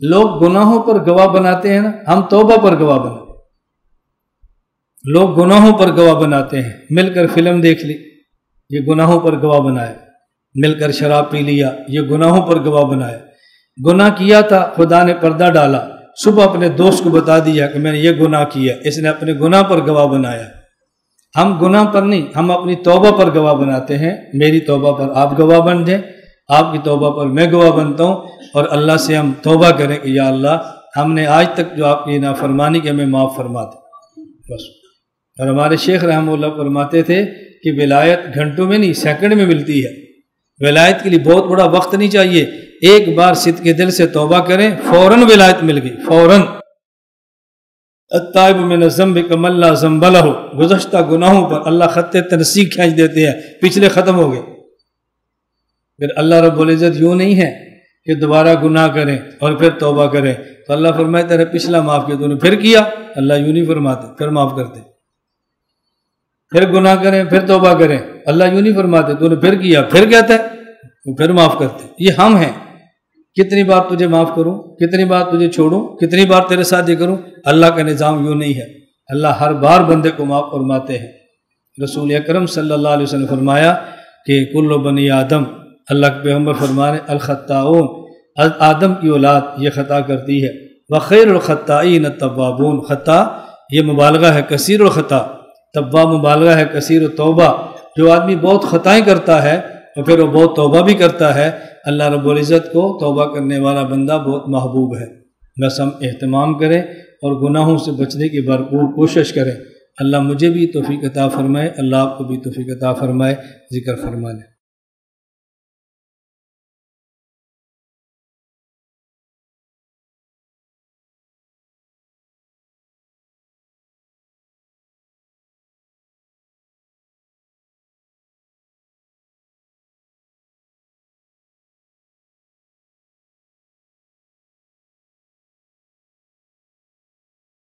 لوگ گناہوں پر گواہ بناتے ہیں نا، ہم توبہ پر گواہ بناتے ہیں۔ لوگ گناہوں پر گواہ بناتے ہیں، مل کر فلم دیکھ لی، یہ گناہوں پر گواہ بنایا، مل کر شراب پی لیا، یہ گناہوں پر گواہ بنایا، گناہ کیا تھا، خدا نے پردہ ڈالا، صبح اپنے دوست کو بتا دیا کہ میں نے یہ گناہ کیا، اس نے اپنے گناہ پر گواہ بنایا۔ ہم گناہ پر نہیں، ہم اپنی توبہ پر گواہ بناتے ہیں۔ میری توبہ پر آپ گواہ بن جائیں، آپ کی توبہ پر میں گواہ بنتا ہوں، اور اللہ سے ہم توبہ کریں کہ یا اللہ ہم نے آج تک جو آپ کی نافرمانی کی ہمیں معاف فرما دے بس۔ اور ہمارے شیخ رحمہ اللہ فرماتے تھے کہ ولایت گھنٹوں میں نہیں سیکنڈ میں ملتی ہے۔ ولایت کے لیے بہت بڑا وقت نہیں چاہیے، ایک بار صدق کے دل سے توبہ کریں، فوراً ولایت مل گئی، فوراً۔ التائب من الذنب کمن لا ذنب لہ، گزشتہ گناہوں پر اللہ خط تنسیق کھینچ دیتے ہیں، پچھلے ختم ہو گئے۔ پھر اللہ رب العزت یوں نہیں ہے کہ دوبارہ گناہ کریں اور پھر توبہ کریں، تو اللہ فرمائے تیرے پچھلا معاف کیا، تو نے پھر کیا، اللہ یوں نہیں فرماتے، پھر معاف کرتے۔ پھر گناہ کریں پھر توبہ کریں، اللہ یوں نہیں فرماتے، تو نے پھر کیا، پھر کہتا ہے وہ پھر معاف کرتے۔ یہ ہم ہیں، کتنی بار تجھے معاف کروں، کتنی بار تجھے چھوڑوں، کتنی بار تیرے ساتھ یہ کروں۔ اللہ کا نظام یوں نہیں ہے، اللہ ہر بار بندے کو معاف فرماتے ہیں۔ رسول اکرم صلی اللہ علیہ وسلم نے فرمایا کہ کل بنی آدم، اللہ کے پیغمبر فرمانے الخطاؤن، آدم کی اولاد یہ خطا کرتی ہے، وخیر الخطائین التوابون، خطا یہ مبالغہ ہے، کثیر الخطا، تواب مبالغہ ہے، کثیر التوبہ، جو آدمی بہت خطائیں کرتا ہے اور پھر وہ بہت توبہ بھی کرتا ہے، اللہ رب العزت کو توبہ کرنے والا بندہ بہت محبوب ہے۔ بس ہم اہتمام کریں اور گناہوں سے بچنے کی بھرپور کوشش کریں۔ اللہ مجھے بھی توفیق عطا فرمائے، اللہ آپ کو بھی توفیق عطا فرمائے، ذکر فرما لیں۔